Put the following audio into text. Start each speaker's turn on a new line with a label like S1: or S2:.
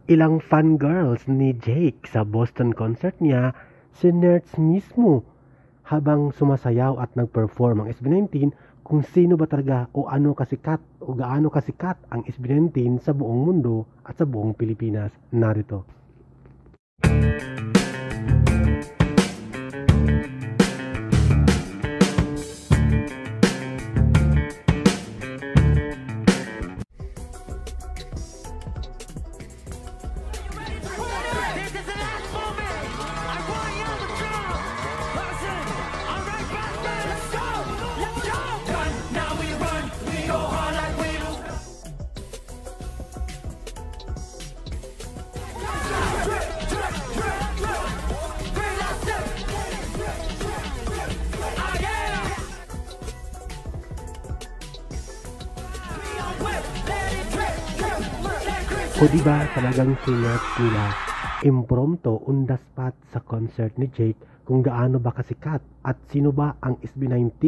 S1: Ilang fangirls ni Jake sa Boston concert niya, si Nerds mismo, habang sumasayaw at nag-perform ang SB19 kung sino ba talaga o ano kasikat o gaano kasikat ang SB19 sa buong mundo at sa buong Pilipinas. Narito. O diba talagang sinet nila impromptu on the spot sa concert ni Jake kung gaano ba kasikat at sino ba ang SB19?